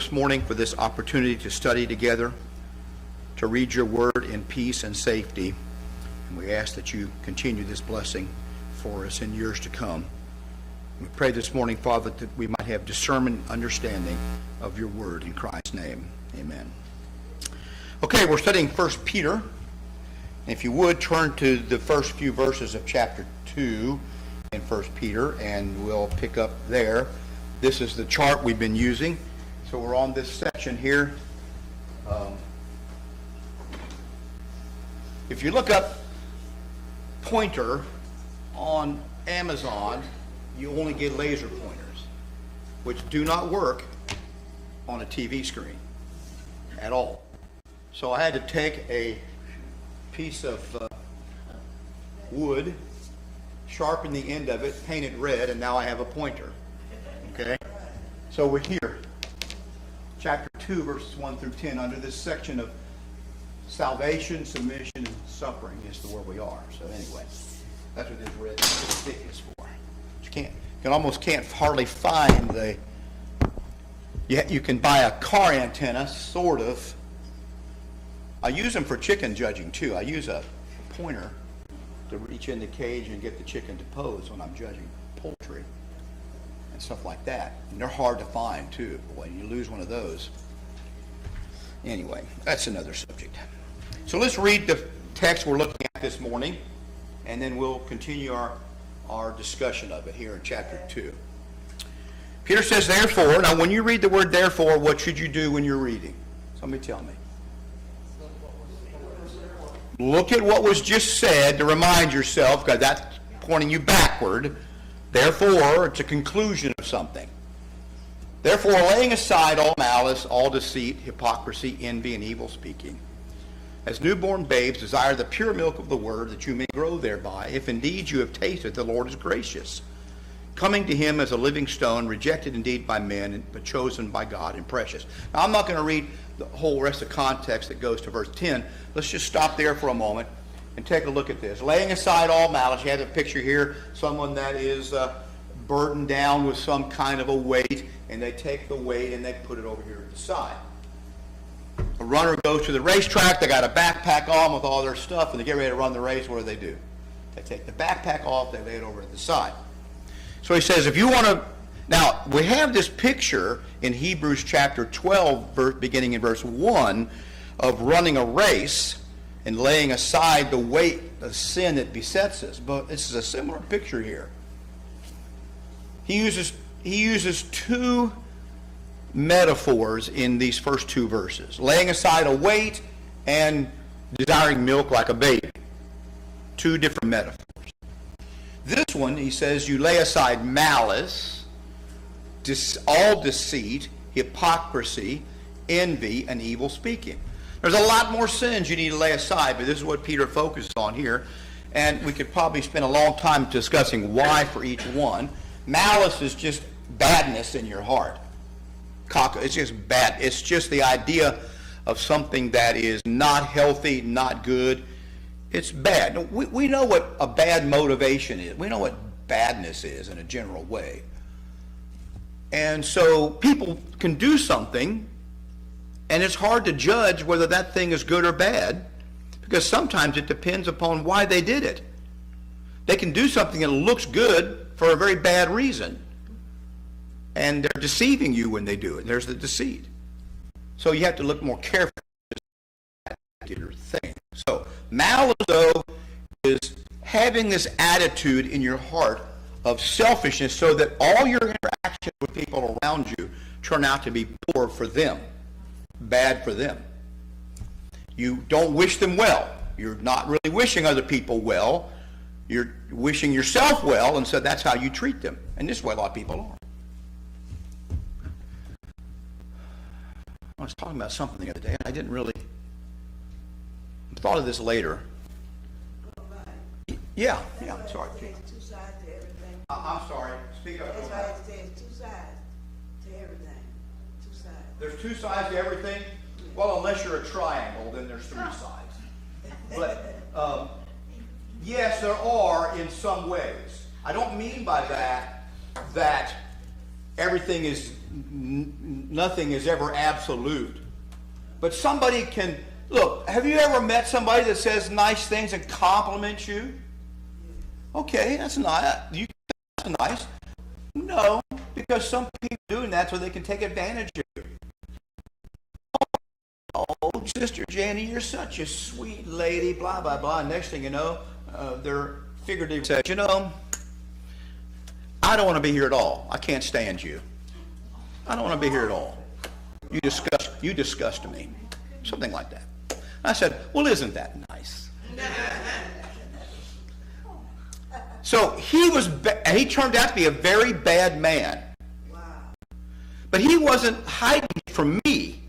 this morning for this opportunity to study together, to read your word in peace and safety. And we ask that you continue this blessing for us in years to come. We pray this morning, Father, that we might have discernment and understanding of your word in Christ's name. Amen. Okay, we're studying 1 Peter. If you would, turn to the first few verses of chapter 2 in 1 Peter, and we'll pick up there. This is the chart we've been using. So we're on this section here. If you look up pointer on Amazon, you only get laser pointers, which do not work on a TV screen at all. So I had to take a piece of wood, sharpen the end of it, paint it red, and now I have a pointer. Okay? So we're here. Chapter 2, verses 1 through 10, under this section of salvation, submission, and suffering is where we are. So anyway, that's what this red stick is for. You almost can't hardly find the... You can buy a car antenna, sort of. I use them for chicken judging, too. I use a pointer to reach in the cage and get the chicken to pose when I'm judging poultry and stuff like that. And they're hard to find, too. When you lose one of those. Anyway, that's another subject. So let's read the text we're looking at this morning, and then we'll continue our discussion of it here in chapter 2. Peter says, therefore, now when you read the word therefore, what should you do when you're reading? Somebody tell me. Look at what was just said to remind yourself, because that's pointing you backward. Therefore, it's a conclusion of something. Therefore, laying aside all malice, all deceit, hypocrisy, envy, and evil speaking, as newborn babes desire the pure milk of the word, that you may grow thereby, if indeed you have tasted the Lord is gracious, coming to him as a living stone, rejected indeed by men, but chosen by God and precious. Now, I'm not going to read the whole rest of the context that goes to verse 10. Let's just stop there for a moment and take a look at this. Laying aside all malice. You have a picture here, someone that is burdened down with some kind of a weight, and they take the weight and they put it over here at the side. A runner goes to the racetrack, they got a backpack on with all their stuff, and they get ready to run the race. What do? They take the backpack off, they lay it over at the side. So he says, if you want to... Now, we have this picture in Hebrews chapter 12, beginning in verse 1, of running a race and laying aside the weight of sin that besets us. But this is a similar picture here. He uses two metaphors in these first two verses. Laying aside a weight and desiring milk like a baby. Two different metaphors. This one, he says, you lay aside malice, all deceit, hypocrisy, envy, and evil speaking. There's a lot more sins you need to lay aside, but this is what Peter focuses on here. And we could probably spend a long time discussing why for each one. Malice is just badness in your heart. It's just bad. It's just the idea of something that is not healthy, not good. It's bad. We know what a bad motivation is. We know what badness is in a general way. And so people can do something, and it's hard to judge whether that thing is good or bad, because sometimes it depends upon why they did it. They can do something that looks good for a very bad reason, and they're deceiving you when they do it. There's the deceit. So you have to look more carefully at that particular thing. So malice, though, is having this attitude in your heart of selfishness so that all your interactions with people around you turn out to be poor for them, bad for them. You don't wish them well. You're not really wishing other people well. You're wishing yourself well, and so that's how you treat them. And this is what a lot of people are. I was talking about something the other day, and I didn't really... I thought of this later. Yeah, sorry. There's two sides to everything. I'm sorry. Speak up. That's why it says two sides to everything. Two sides. There's two sides to everything? Well, unless you're a triangle, then there's three sides. But, yes, there are in some ways. I don't mean by that everything is, nothing is ever absolute. But somebody can, look, have you ever met somebody that says nice things and compliments you? Okay, that's nice. No, because some people are doing that so they can take advantage of you. Oh, Sister Janie, you're such a sweet lady, blah, blah, blah. Next thing you know, they're figuratively says, you know, I don't want to be here at all. I can't stand you. I don't want to be here at all. You disgust me. Something like that. I said, well, isn't that nice? So he turned out to be a very bad man. Wow. But he wasn't hiding from me.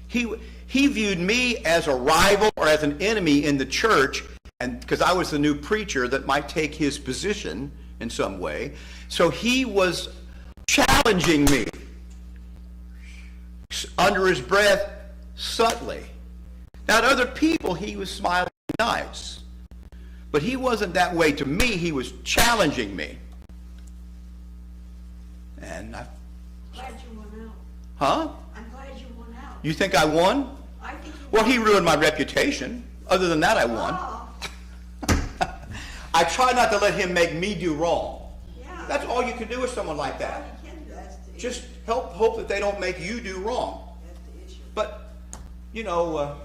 He viewed me as a rival or as an enemy in the church, and because I was the new preacher that might take his position in some way. So he was challenging me under his breath subtly. Now to other people he was smiling nice. But he wasn't that way to me. He was challenging me. And Glad you won out. huh? I'm glad you won out. You think I won? I think you Well, won. he ruined my reputation. Other than that, I won. Oh, I try not to let him make me do wrong. yeah. That's all you can do with someone like All that. you can do. That's the Just hope that they don't make you do wrong. That's the issue. But, you know,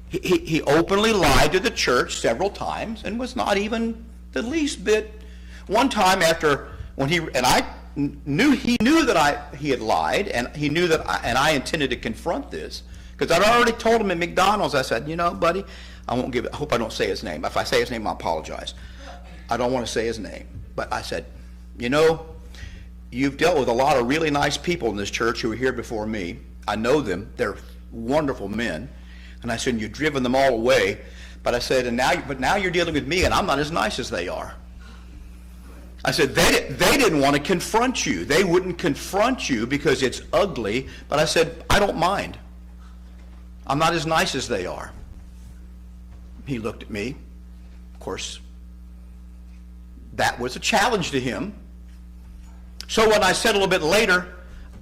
he openly lied to the church several times and was not even the least bit. One time after, I knew that he had lied, and he knew that I intended to confront this, because I'd already told him at McDonald's. I said, you know, buddy, I hope I don't say his name. If I say his name, I apologize. I don't want to say his name. But I said, you know, you've dealt with a lot of really nice people in this church who were here before me. I know them. They're wonderful men. And I said, you've driven them all away. But I said, but now you're dealing with me, and I'm not as nice as they are. I said, they didn't want to confront you. They wouldn't confront you because it's ugly. But I said, I don't mind. I'm not as nice as they are. He looked at me. Of course, that was a challenge to him. So when I said a little bit later,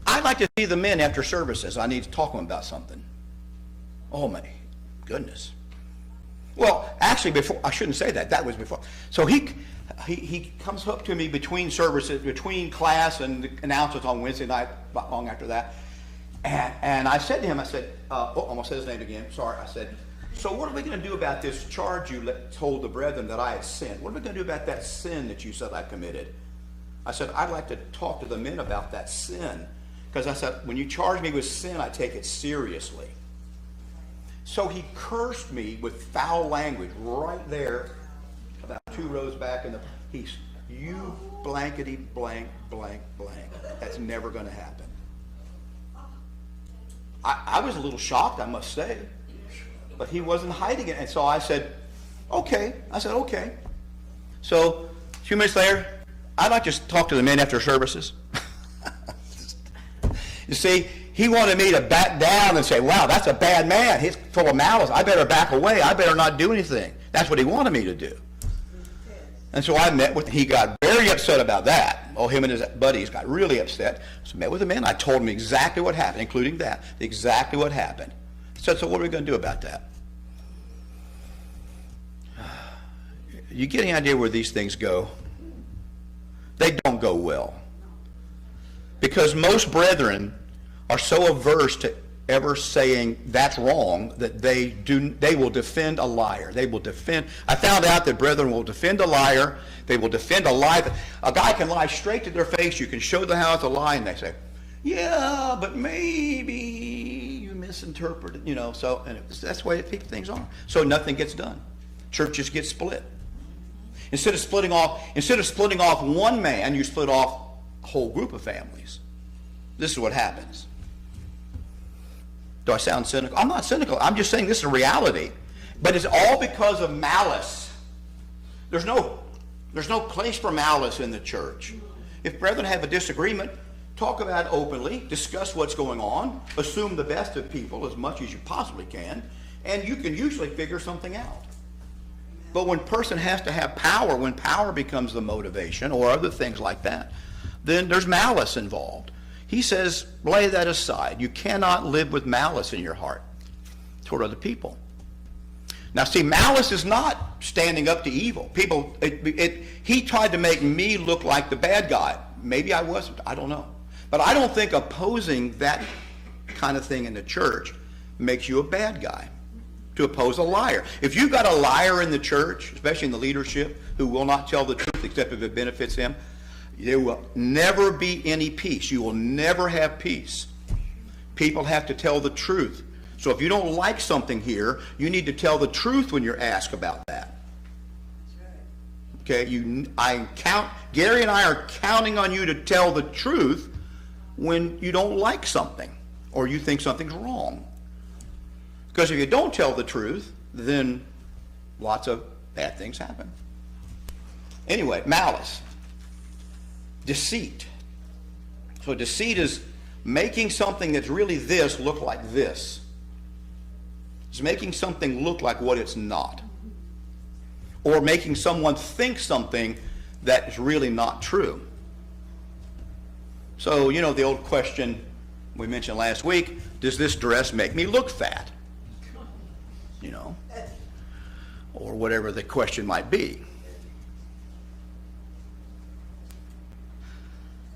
I'd like to see the men after services. I need to talk to them about something. Oh my goodness. Well, actually, before, I shouldn't say that. That was before. So he comes up to me between services, between class and the announcements on Wednesday night, not long after that. And I said to him, I said, almost said his name again. Sorry. I said, so what are we going to do about this charge you told the brethren that I had sinned? What are we going to do about that sin that you said I committed? I said, I'd like to talk to the men about that sin. Because I said, when you charge me with sin, I take it seriously. So he cursed me with foul language right there, about 2 rows back in you blankety blank blank blank. That's never going to happen. I was a little shocked, I must say, but he wasn't hiding it. And so I said, okay. So a few minutes later, I'd like to talk to the men after services. You see, he wanted me to back down and say, wow, that's a bad man. He's full of malice. I better back away. I better not do anything. That's what he wanted me to do. And so I met with him. He got very upset about that. Oh, him and his buddies got really upset. So I met with the men. I told him exactly what happened, including that, exactly what happened. So what are we going to do about that? You get any idea where these things go? They don't go well. Because most brethren are so averse to ever saying that's wrong that they will defend a liar. They will defend. I found out that brethren will defend a liar. They will defend a lie. A guy can lie straight to their face. You can show them how it's a lie, and they say, yeah, but maybe you misinterpreted, you know. So, and that's the way things are. So nothing gets done. Churches get split. Instead of splitting off one man, you split off a whole group of families. This is what happens. Do I sound cynical? I'm not cynical. I'm just saying this is a reality. But it's all because of malice. There's no place for malice in the church. If brethren have a disagreement, talk about it openly, discuss what's going on, assume the best of people as much as you possibly can, and you can usually figure something out. But when person has to have power, when power becomes the motivation or other things like that, then there's malice involved. He says, lay that aside. You cannot live with malice in your heart toward other people. Now see, malice is not standing up to evil. People, he tried to make me look like the bad guy. Maybe I wasn't, I don't know. But I don't think opposing that kind of thing in the church makes you a bad guy. To oppose a liar. If you've got a liar in the church, especially in the leadership, who will not tell the truth except if it benefits him, there will never be any peace. You will never have peace. People have to tell the truth. So if you don't like something here, you need to tell the truth when you're asked about that. Okay, Gary and I are counting on you to tell the truth when you don't like something or you think something's wrong. Because if you don't tell the truth, then lots of bad things happen. Anyway, malice. Deceit. So deceit is making something that's really this look like this. It's making something look like what it's not. Or making someone think something that is really not true. So, you know the old question we mentioned last week, does this dress make me look fat? You know, or whatever the question might be.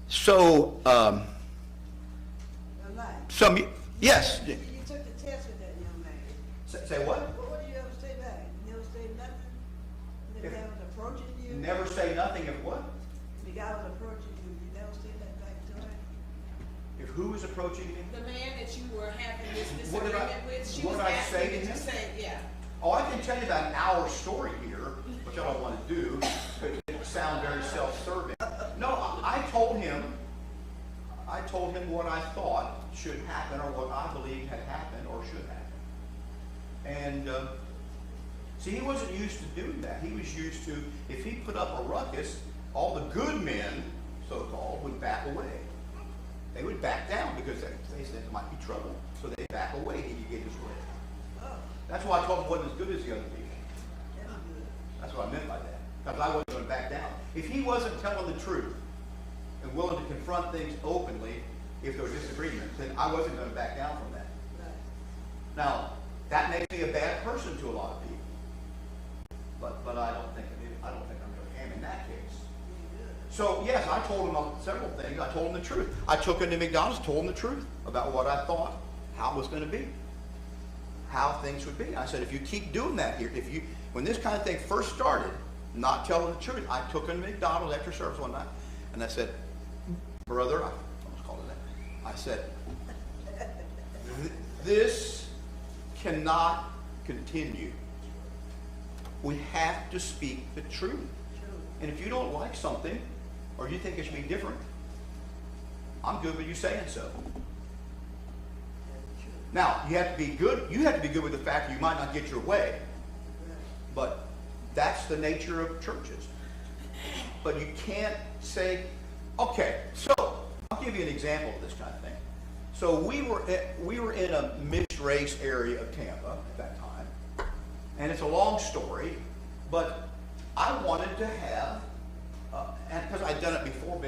So, yes. You took the test with that young man. Say what? What do you ever say back? You never say nothing? The guy was approaching you? Never say nothing if what? The guy was approaching you, you never say that back to him? If who was approaching me? The man that you were having this What did I- disagreement with, she what was did I asking say to you to him? say, yeah. Oh, I can tell you about an hour story here, which I don't want to do, because it would sound very self-serving. No, I told him what I thought should happen, or what I believed had happened or should happen. And see, he wasn't used to doing that. He was used to, if he put up a ruckus, all the good men, so-called, would back away. They would back down because they said there might be trouble. So they back away till you get his way. That's why I told him he wasn't as good as the other people. That's what I meant by that. Because I wasn't going to back down. If he wasn't telling the truth and willing to confront things openly, if there was disagreement, then I wasn't going to back down from that. Now, that makes me a bad person to a lot of people. But I don't think I'm him in that case. So yes, I told him several things. I told him the truth. I took him to McDonald's, told him the truth about what I thought, how it was going to be, how things would be. I said, if you keep doing that here, when this kind of thing first started, not telling the truth, I took him to McDonald's after service one night, and I said, brother, I almost called it that. I said, this cannot continue. We have to speak the truth. And if you don't like something, or you think it should be different, I'm good with you saying so. Now, you have to be good. You have to be good with the fact that you might not get your way. But that's the nature of churches. But you can't say, okay, so I'll give you an example of this kind of thing. So we were in a mixed race area of Tampa at that time. And it's a long story, but I wanted to have, and because I'd done it before,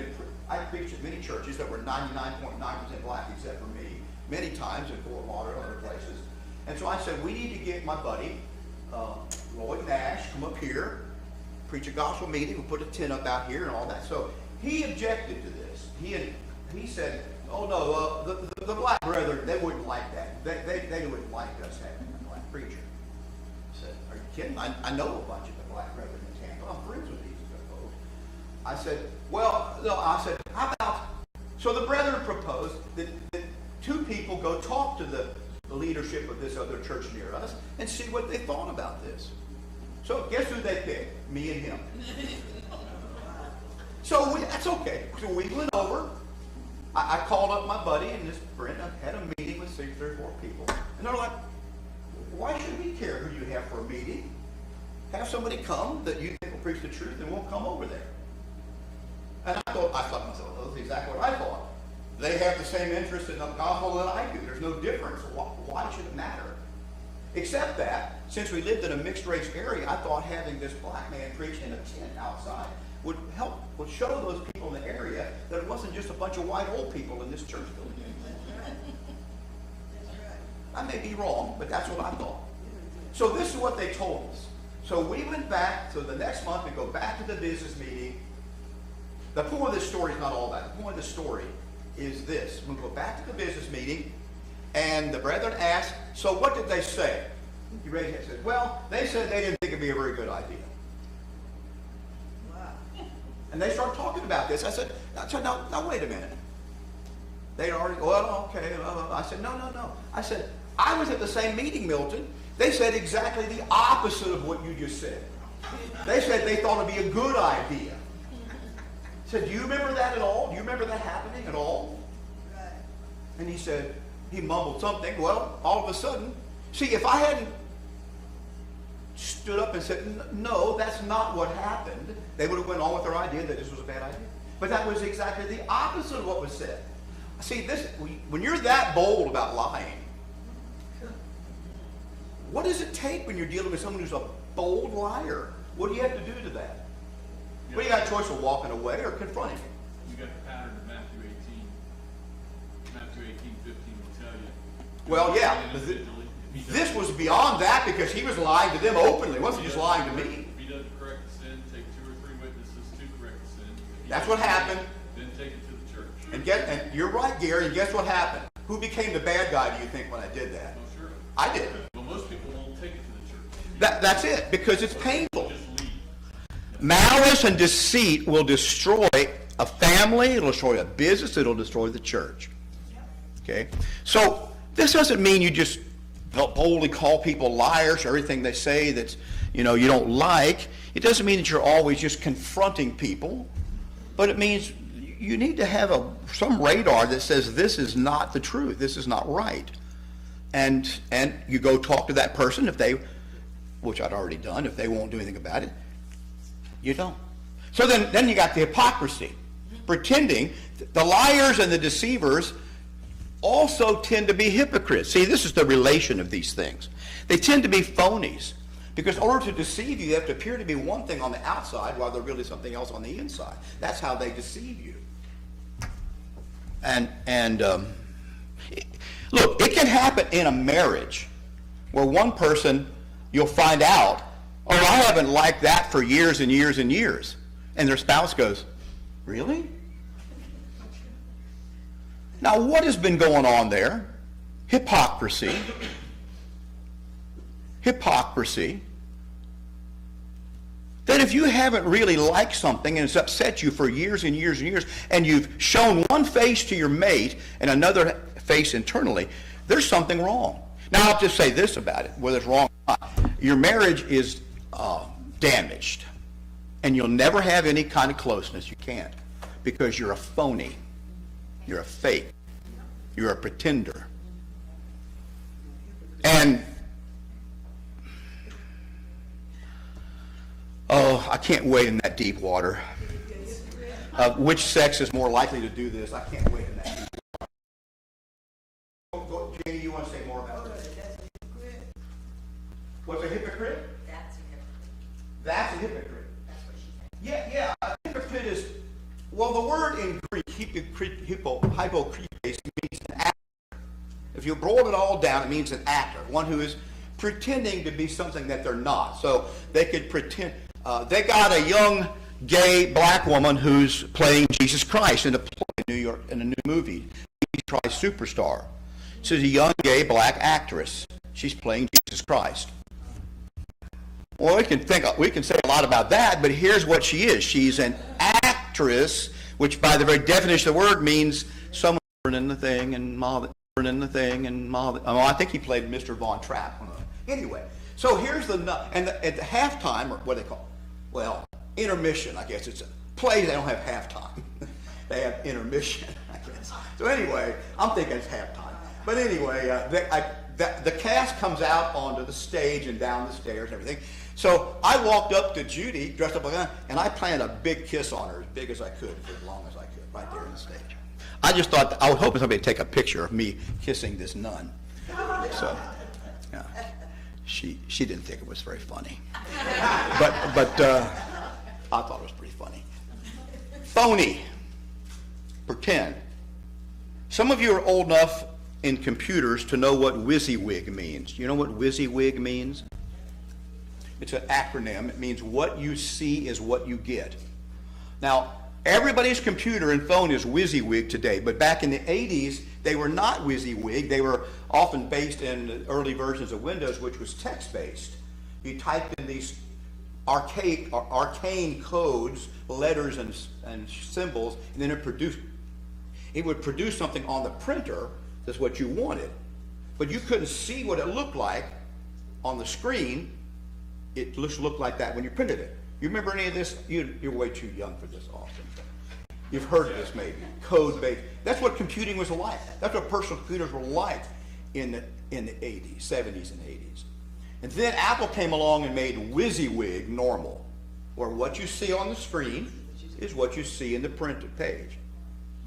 I preached at many churches that were 99.9% black except for me, many times in Fort Lauderdale and other places. And so I said, we need to get my buddy, Lloyd Nash, come up here, preach a gospel meeting, we'll put a tent up out here and all that. So he objected to this. He said, oh no, the black brethren, they wouldn't like that. They wouldn't like us having a black preacher. I said, are you kidding? I know a bunch of the black brethren in Tampa. I'm friends with these folks. I said, well, no, I said, how about, so the brethren proposed that two people go talk to the leadership of this other church near us and see what they thought about this. So guess who they picked? Me and him. So that's okay. So we went over. I called up my buddy and this friend. I had a meeting with 3 or 4 people. And they're like, why should we care who you have for a meeting? Have somebody come that you think will preach the truth and we'll come over there. And I thought to myself, well, that's exactly what I thought. They have the same interest in the gospel that I do. There's no difference. Why should it matter? Except that, since we lived in a mixed-race area, I thought having this black man preach in a tent outside would show those people in the area that it wasn't just a bunch of white old people in this church building. I may be wrong, but that's what I thought. So this is what they told us. So we went back, so the next month we go back to the business meeting. The point of this story is not all that. The point of the story is this. We go back to the business meeting, and the brethren asked, so what did they say? He raised his hand and said, well, they said they didn't think it'd be a very good idea. Wow. And they started talking about this. I said, now wait a minute. They'd already, well, okay. I said, no. I said, I was at the same meeting, Milton. They said exactly the opposite of what you just said. They said they thought it'd be a good idea. I said, do you remember that at all? Do you remember that happening at all? Right. And he said, he mumbled something. Well, all of a sudden, see, if I hadn't stood up and said, no, that's not what happened, they would have went on with their idea that this was a bad idea. But that was exactly the opposite of what was said. See, when you're that bold about lying, what does it take when you're dealing with someone who's a bold liar? What do you have to do to that? Well, you got a choice of walking away or confronting him. You got the pattern of Matthew 18. Matthew 18:15 will tell you. Well, yeah. Individually, if he This doesn't- was beyond that because he was lying to them openly. He wasn't just lying to me. If he doesn't correct the sin, take 2 or 3 witnesses to correct the sin. If he That's doesn't, what happened. Then take it to the church. And you're right, Gary, and guess what happened? Who became the bad guy, do you think, when I did that? Well, sure. I did. Well, most people won't take it to the church. That's it, because it's painful. Just leave. Malice and deceit will destroy a family, it'll destroy a business, it'll destroy the church. Okay? So this doesn't mean you just boldly call people liars or everything they say that's, you don't like. It doesn't mean that you're always just confronting people, but it means you need to have some radar that says this is not the truth, this is not right. And you go talk to that person if they, which I'd already done, if they won't do anything about it, you don't. So then you got the hypocrisy. Pretending, the liars and the deceivers also tend to be hypocrites. See, this is the relation of these things. They tend to be phonies. Because in order to deceive you, they have to appear to be one thing on the outside while they're really something else on the inside. That's how they deceive you. Look, it can happen in a marriage where one person, you'll find out, oh, I haven't liked that for years and years and years. And their spouse goes, really? Now, what has been going on there? Hypocrisy. Hypocrisy. That if you haven't really liked something and it's upset you for years and years and years, and you've shown one face to your mate and another face internally, there's something wrong. Now, I'll just say this about it, whether it's wrong or not. Your marriage is damaged, and you'll never have any kind of closeness. You can't, because you're a phony. You're a fake. You're a pretender. And oh, I can't wade in that deep water. Which sex is more likely to do this? I can't wade in that deep water. Janie, you want to say more about this? What's a hypocrite? That's a hypocrite. That's what she said. Yeah. A hypocrite is, well, the word in Greek, hypocrites, means an actor. If you boil it all down, it means an actor, one who is pretending to be something that they're not. So they could pretend. They got a young gay black woman who's playing Jesus Christ in a play in New York in a new movie, Jesus Christ Superstar. She's a young gay black actress. She's playing Jesus Christ. Well, we can say a lot about that, but here's what she is. She's an actress, which by the very definition of the word means someone in the thing and in the thing and I think he played Mr. Von Trapp. Anyway, so here's at the halftime, or what do they call it? Well, intermission, I guess. It's a play, they don't have halftime. They have intermission, I guess. So anyway, I'm thinking it's halftime. But anyway, the cast comes out onto the stage and down the stairs and everything. So I walked up to Judy, dressed up like that, and I planted a big kiss on her, as big as I could, for as long as I could, right there on the stage. I just thought, I was hoping somebody would take a picture of me kissing this nun. So, yeah. She didn't think it was very funny. But I thought it was pretty funny. Phony. Pretend. Some of you are old enough in computers to know what WYSIWYG means. You know what WYSIWYG means? It's an acronym. It means what you see is what you get. Now, everybody's computer and phone is WYSIWYG today, but back in the 80s, they were not WYSIWYG. They were often based in the early versions of Windows, which was text-based. You typed in these arcane codes, letters and symbols, and then it would produce something on the printer that's what you wanted. But you couldn't see what it looked like on the screen. It just looked like that when you printed it. You remember any of this? You're way too young for this, Austin. You've heard of this maybe. Code-based. That's what computing was like. That's what personal computers were like in the 80s, 70s and 80s. And then Apple came along and made WYSIWYG normal, where what you see on the screen is what you see in the printed page.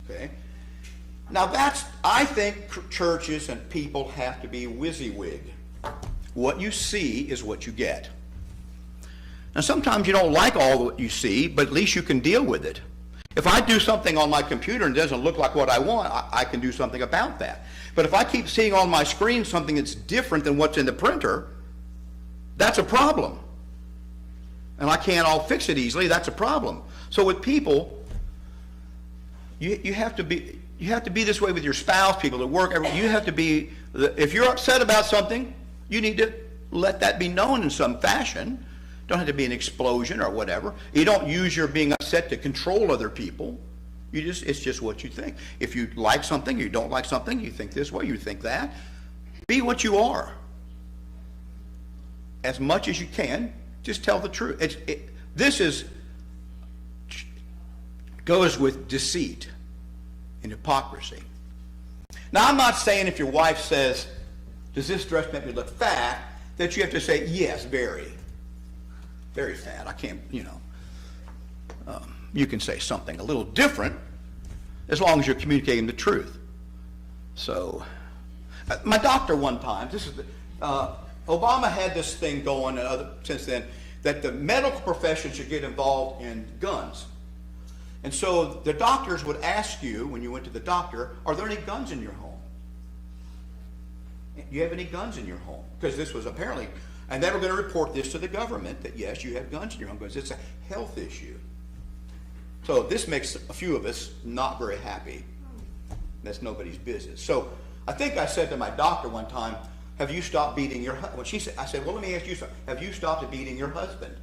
Okay? Now I think churches and people have to be WYSIWYG. What you see is what you get. Now sometimes you don't like all that you see, but at least you can deal with it. If I do something on my computer and it doesn't look like what I want, I can do something about that. But if I keep seeing on my screen something that's different than what's in the printer, that's a problem. And I can't all fix it easily, that's a problem. So with people, you have to be this way with your spouse, people at work. You have to be, if you're upset about something, you need to let that be known in some fashion. Don't have to be an explosion or whatever. You don't use your being upset to control other people. It's just what you think. If you like something, you don't like something, you think this way, you think that. Be what you are. As much as you can, just tell the truth. This goes with deceit and hypocrisy. Now, I'm not saying if your wife says, does this dress make me look fat, that you have to say, yes, very fat. I can't, you can say something a little different as long as you're communicating the truth. So, my doctor one time, Obama had this thing going since then, that the medical profession should get involved in guns. And so the doctors would ask you, when you went to the doctor, are there any guns in your home? Do you have any guns in your home? Because this was apparently, and they were going to report this to the government, that yes, you have guns in your home, because it's a health issue. So this makes a few of us not very happy. That's nobody's business. So I think I said to my doctor one time, have you stopped beating your husband? I said, well, let me ask you something. Have you stopped beating your husband?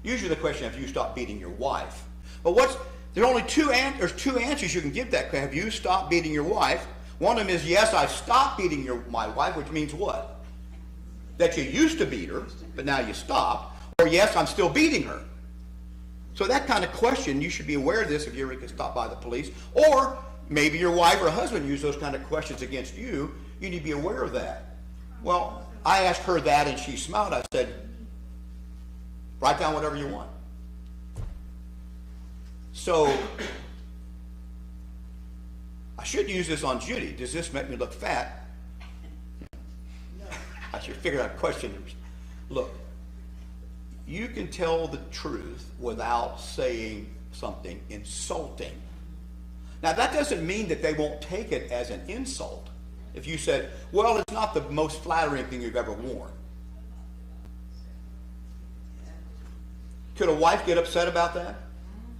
Usually the question, have you stopped beating your wife? But there's only two answers you can give that. Have you stopped beating your wife? One of them is, yes, I stopped beating my wife, which means what? That you used to beat her, but now you stopped. Or yes, I'm still beating her. So that kind of question, you should be aware of this if you ever get stopped by the police. Or maybe your wife or husband use those kind of questions against you. You need to be aware of that. Well, I asked her that and she smiled. I said, write down whatever you want. So I should use this on Judy. Does this make me look fat? I should figure out questions. Look, you can tell the truth without saying something insulting. Now, that doesn't mean that they won't take it as an insult. If you said, well, it's not the most flattering thing you've ever worn. Could a wife get upset about that?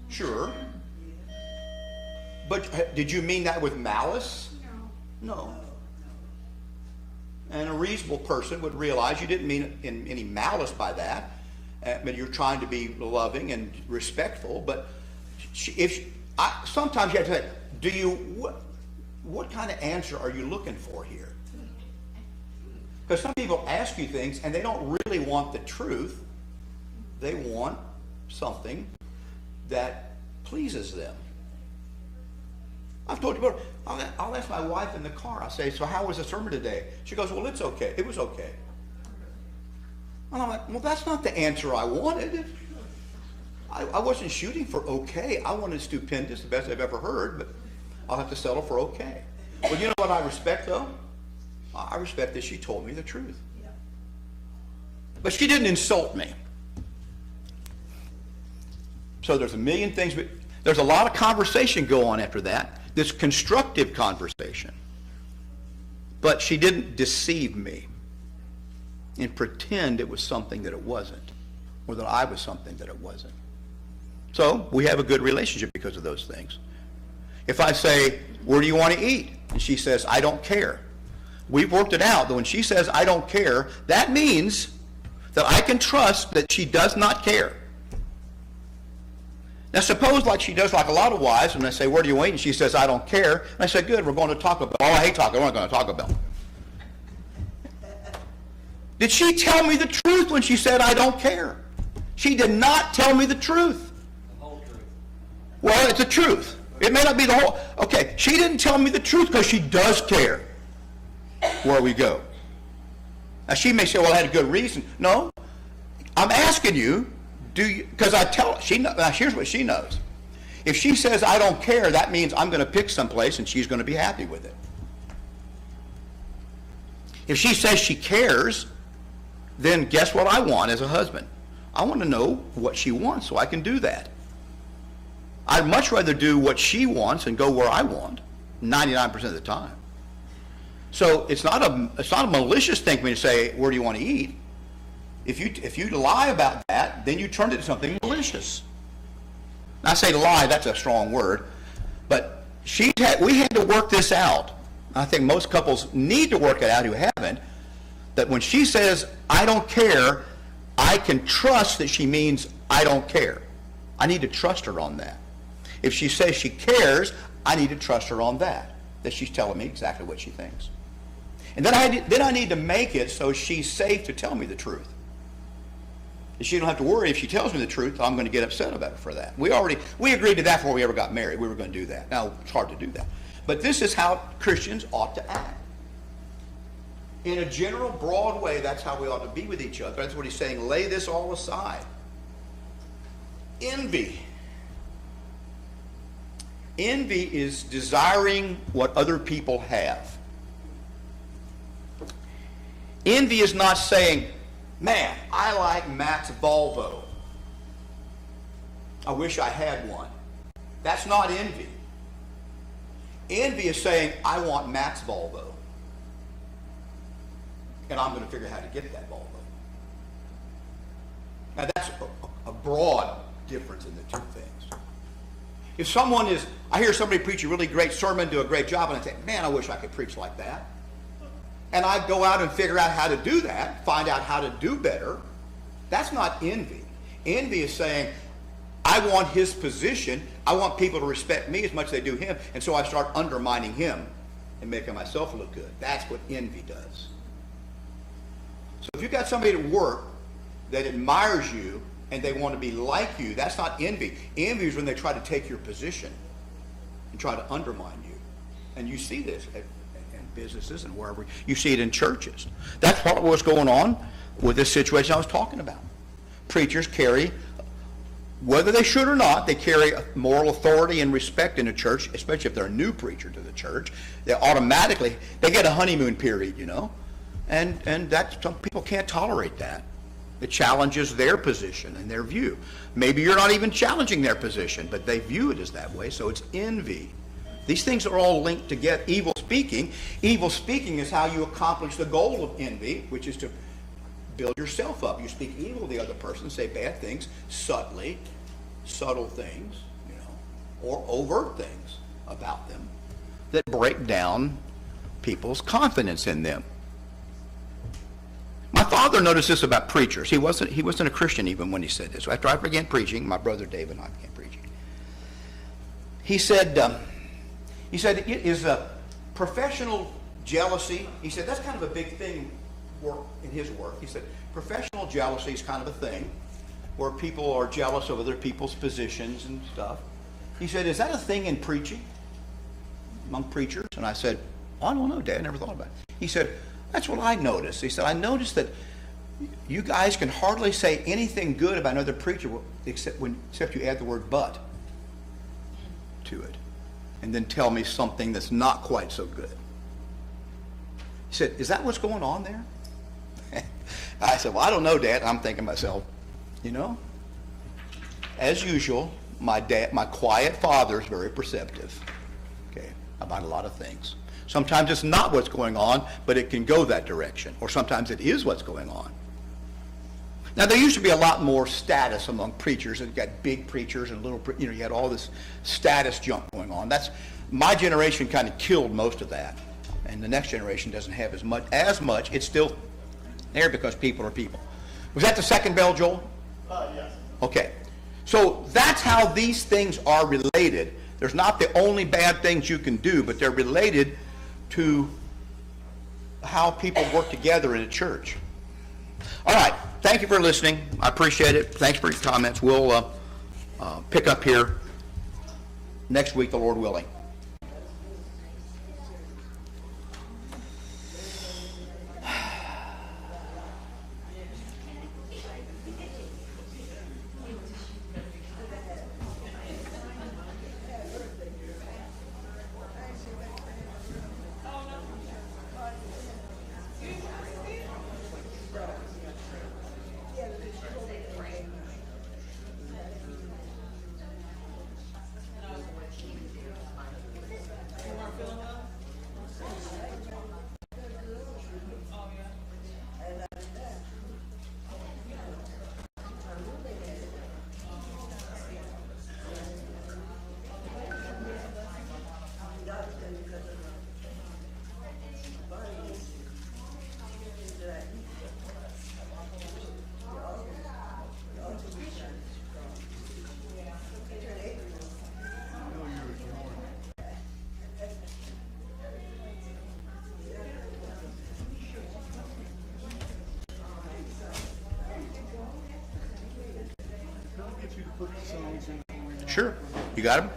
Sure. But did you mean that with malice? No. And a reasonable person would realize you didn't mean any malice by that. But you're trying to be loving and respectful. But sometimes you have to say, what kind of answer are you looking for here? Because some people ask you things and they don't really want the truth. They want something that pleases them. I've told you before, I'll ask my wife in the car, I'll say, so how was the sermon today? She goes, well, it's okay. It was okay. And I'm like, well, that's not the answer I wanted. I wasn't shooting for okay. I wanted stupendous, the best I've ever heard, but I'll have to settle for okay. Well, you know what I respect, though? I respect that she told me the truth. Yeah. But she didn't insult me. So there's a million things, but there's a lot of conversation go on after that, this constructive conversation. But she didn't deceive me and pretend it was something that it wasn't, or that I was something that it wasn't. So we have a good relationship because of those things. If I say, where do you want to eat? And she says, I don't care. We've worked it out that when she says, I don't care, that means that I can trust that she does not care. Now suppose like she does like a lot of wives, and I say, where do you want to eat? And she says, I don't care. And I say, good, we're going to Taco Bell. Oh, I hate Taco Bell. We're not going to Taco Bell. Did she tell me the truth when she said, I don't care? She did not tell me the truth. The whole truth. Well, it's the truth. It may not be the whole. Okay, she didn't tell me the truth because she does care where we go. Now, she may say, well, I had a good reason. No, I'm asking you, do you, because I tell her, now here's what she knows. If she says, I don't care, that means I'm going to pick someplace and she's going to be happy with it. If she says she cares, then guess what I want as a husband? I want to know what she wants so I can do that. I'd much rather do what she wants and go where I want 99% of the time. So it's not a malicious thing for me to say, where do you want to eat? If you lie about that, then you turn it into something malicious. And I say lie, that's a strong word, but we had to work this out. I think most couples need to work it out who haven't, that when she says, I don't care, I can trust that she means I don't care. I need to trust her on that. If she says she cares, I need to trust her on that she's telling me exactly what she thinks. And then I need to make it so she's safe to tell me the truth. And she don't have to worry if she tells me the truth, I'm going to get upset about her for that. We agreed to that before we ever got married. We were going to do that. Now, it's hard to do that. But this is how Christians ought to act. In a general, broad way, that's how we ought to be with each other. That's what he's saying. Lay this all aside. Envy. Envy is desiring what other people have. Envy is not saying, man, I like Matt's Volvo. I wish I had one. That's not envy. Envy is saying, I want Matt's Volvo. And I'm going to figure out how to get that Volvo. Now that's a broad difference in the two things. If someone is, I hear somebody preach a really great sermon, do a great job, and I think, man, I wish I could preach like that. And I go out and figure out how to do that, find out how to do better. That's not envy. Envy is saying, I want his position. I want people to respect me as much as they do him. And so I start undermining him and making myself look good. That's what envy does. So if you've got somebody at work that admires you and they want to be like you, that's not envy. Envy is when they try to take your position and try to undermine you. And you see this in businesses and wherever. You see it in churches. That's part of what's going on with this situation I was talking about. Preachers carry, whether they should or not, they carry moral authority and respect in a church, especially if they're a new preacher to the church. They automatically, they get a honeymoon period, you know. And that, some people can't tolerate that. It challenges their position and their view. Maybe you're not even challenging their position, but they view it as that way, so it's envy. These things are all linked together. Evil speaking. Evil speaking is how you accomplish the goal of envy, which is to build yourself up. You speak evil of the other person, say bad things, subtly, subtle things, you know, or overt things about them that break down people's confidence in them. My father noticed this about preachers. He wasn't a Christian even when he said this. So after I began preaching, my brother David and I began preaching. He said, it is a professional jealousy. He said that's kind of a big thing in his work. He said professional jealousy is kind of a thing where people are jealous of other people's positions and stuff. He said, is that a thing in preaching among preachers? And I said, I don't know, Dad. I never thought about it. He said, that's what I noticed. He said, I noticed that you guys can hardly say anything good about another preacher except you add the word but to it. And then tell me something that's not quite so good. He said, is that what's going on there? I said, well, I don't know, Dad. I'm thinking to myself, you know, as usual, my quiet father is very perceptive, okay, about a lot of things. Sometimes it's not what's going on, but it can go that direction. Or sometimes it is what's going on. Now, there used to be a lot more status among preachers, and you got big preachers and little, you had all this status junk going on. My generation kind of killed most of that, and the next generation doesn't have as much. It's still there because people are people. Was that the second bell, Joel? Yes. Okay. So that's how these things are related. There's not the only bad things you can do, but they're related to how people work together in a church. All right. Thank you for listening. I appreciate it. Thanks for your comments. We'll pick up here next week, the Lord willing. Sure. You got him?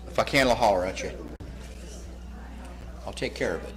If I can't, I'll holler at you. I'll take care of it.